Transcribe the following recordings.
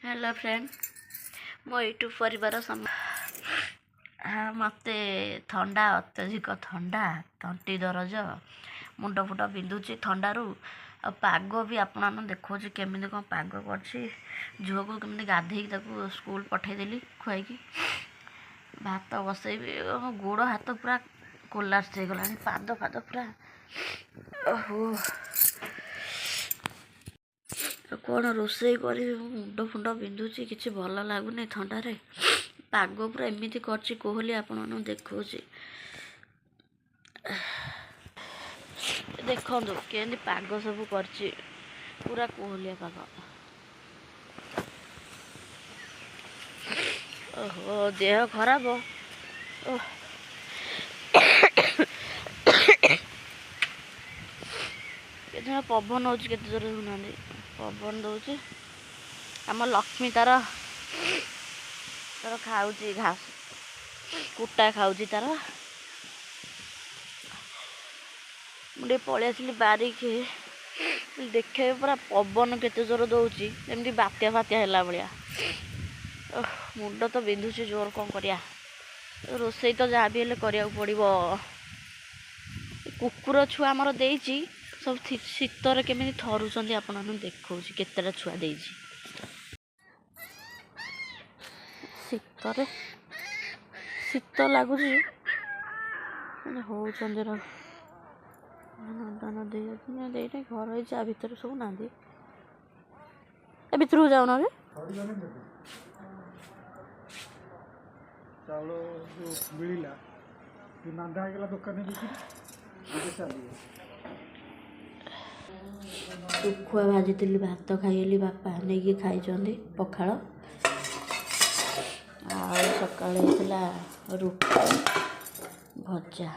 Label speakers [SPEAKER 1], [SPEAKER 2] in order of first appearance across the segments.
[SPEAKER 1] Hello friend मो YouTube परिवार मत थंडा अत्यधिक थंडा तंटी दरज मुंड फुट बिंधुची थंडारू पाग भी आपण देखो केमी कौन पाग कर झुआ को कमी गाधे स्कूल पठेदेली खुआई भात बसैबी गोड़ हाथ पूरा कोलाप्स हो गला पाद फाद पूरा ओहो कौन रोषे कर मुंड फुंड बिंधुची किसी भल लगुनि थंडारे पाग पूरा एमती कर कोहली आपण देखा देखु केमती पाग सब कर पूरा कोहलिया पाग ओहो देह खराब के पवन हो जोर ना पवन दौर आम लक्ष्मी तार तार खाऊ घास कुटा खाऊ तार मुझे पलि आसली बारिक देखे पूरा पवन केते जोर दौर बात्या फात्या है भाया मुंड तो बिंधुची जोर कौन करिया रोसई तो जहाँ भी करिया पड़ो कुकुर छुआ आमर देची सब शीतर केमी थरुंट आपण देखा केतटा छुआ दे शीतर शीत लगुच होदान दे घर जा भर सब ना भितर जाऊन रे
[SPEAKER 2] चाउल जो मिलला नांदा होगा दुकान
[SPEAKER 1] शुखुआ भाजी भात खाइली बापा नहीं खाई पखाड़ सका रुटी भजा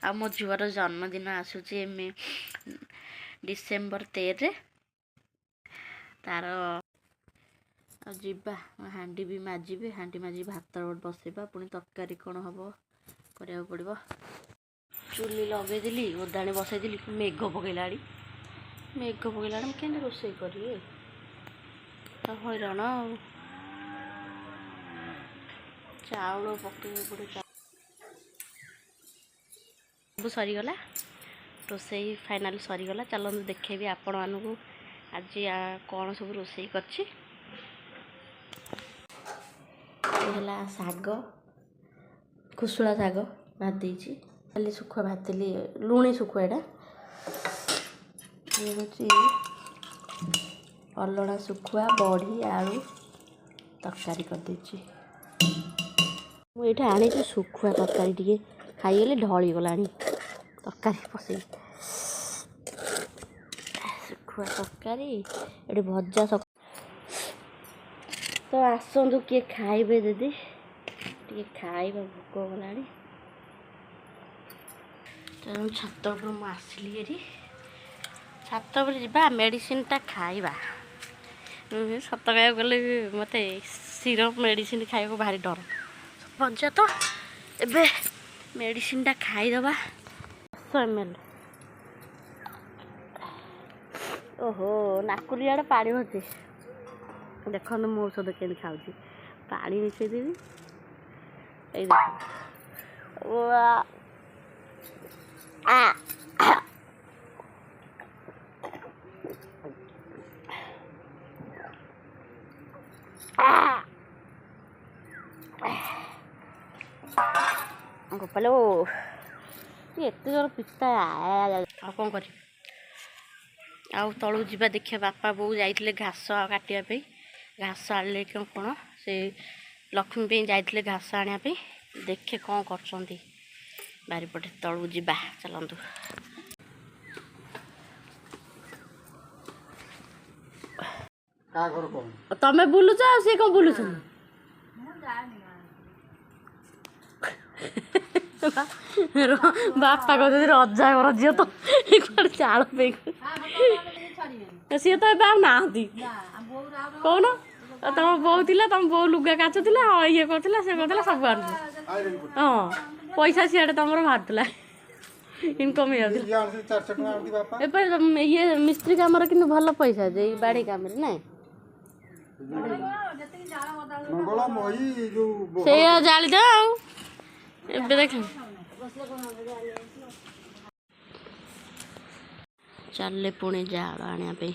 [SPEAKER 1] आ मो झुआर जन्मदिन आसूची डिसेम्बर 13 तार जीवा हांडी भी माजिबे हांडी माजी भात बसैबा पुणी तरकारी कौन हम करा पड़ो चुली लगेदी ओदाणी बसईदी मेघ पकईला मेघ पकईला के रोषे करी हैरान चाउल पकई पड़े सब सरीगला रोषे फाइनाल सरीगला चलते देखेबी आपण मानू आज कौन सब रोषे कर शाग खुसुला शाग भादी खाली सुखुआ भाजली लुणी सुखुआ ये हूँ अलड़ा सुखुआ बड़ी आलू तरकारी कर मुझे आनी सुखुआ तरकारी टे खाईगले ढली गला तरकारी पसई सुखुआ तरकारी ये भजा तो आसतु किए खाइबे दीदी टे खाइबा भोक गला छात उपर आसली एरी छात उपर जा मेडिसिन टा खाइबा सत कह गले मत सिरप मेडिसिन खाइबा भारी डर भजा तो एबे मेडिसिन टा खाईदबा 10 ml ओहो नाकुरी आड़े पानी भर्ती देख मो औषध के खाऊँ पानी मिसे देवी गोपाल एत जोर पिता कौन कर तलू जा देखिए बापा बो जाइए घास काटापी घास आने कौन से लक्ष्मी जाइए घास आने देखे कौन कर बारीपटे तलू जा चलतु तमें बुलुच सी कौन बुलुच बापा कहते रजा घर झील तो चाल पे सी तो ना कौन तुम बो थी तुम बो लुगा काचुला ये कर सब हाँ पैसा सियाड़े तुम बाहर ଇନକମ୍ ହେଇଯାଉଛି।
[SPEAKER 2] ଇଏ ଆଣୁଛି 400 ଟଙ୍କା ଆଣୁଛି ବାପା।
[SPEAKER 1] ଏବେ ଇଏ ମିସ୍ତ୍ରୀ କାମରେ କିନ୍ତୁ ଭଲ ପଇସା ଯେ ଏଇ ବାଡ଼ି କାମରେ ନାଇଁ।
[SPEAKER 2] ମଙ୍ଗଳ ମହି ଯୋଉ
[SPEAKER 1] ସେଇଆ ଜାଳି ଦେ ଆଉ ଏବେ ଦେଖ ଚାଲିଲେ ପୁଣି ଜାଳ ଆଣିବା ପାଇଁ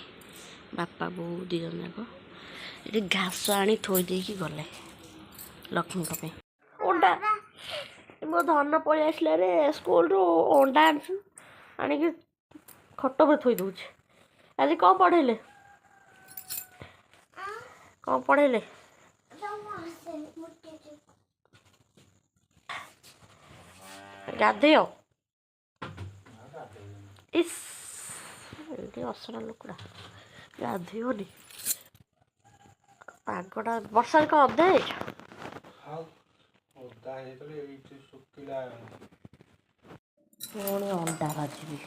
[SPEAKER 1] ବାପା ବୋଉ ଦୁଇ ଜଣ ଯାକ ଏଠି ଘାସ ଆଣି ଥୋଇ ଦେଇକି ଗଲେ ଲକ୍ଷ୍ମୀଙ୍କ ପାଇଁ। ଅଣ୍ଡା ମୋ ଧନ ପଳେଇ ଆସିଲା ରେ ସ୍କୁଲରୁ ଅଣ୍ଡା ଆଣିଛୁ ଆଣିକି ଖଟ ଉପରେ ଥୋଇ ଦେଉଛି। ଆଜି କ'ଣ ପଢ଼େଇଲେ କ'ଣ ପଢ଼େଇଲେ? ଗାଧେୟ ଇସ୍ ଏଇଠି ଅସନା ଲୋକଟା ଗାଧେଇବନି। ପାଗଟା ବର୍ଷାରେ କ'ଣ ଅଧା ହେଇଛ? ପୁଣି ଅଣ୍ଡା ଭାଜିବି।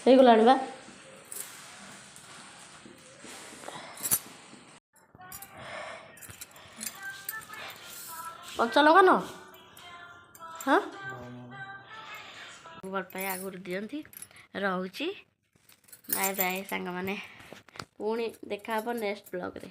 [SPEAKER 1] ହେଇଗଲାଣି ବା। କଞ୍ଚା ଲଙ୍କା ନ ହଁ ଭଲ ପାଇ ଆଗରୁ ଦିଅନ୍ତି। ରହୁଛି ବାଏ ବାଏ ସାଙ୍ଗମାନେ, ପୁଣି ଦେଖା ହେବ ନେକ୍ସଟ ବ୍ଲଗ୍ରେ।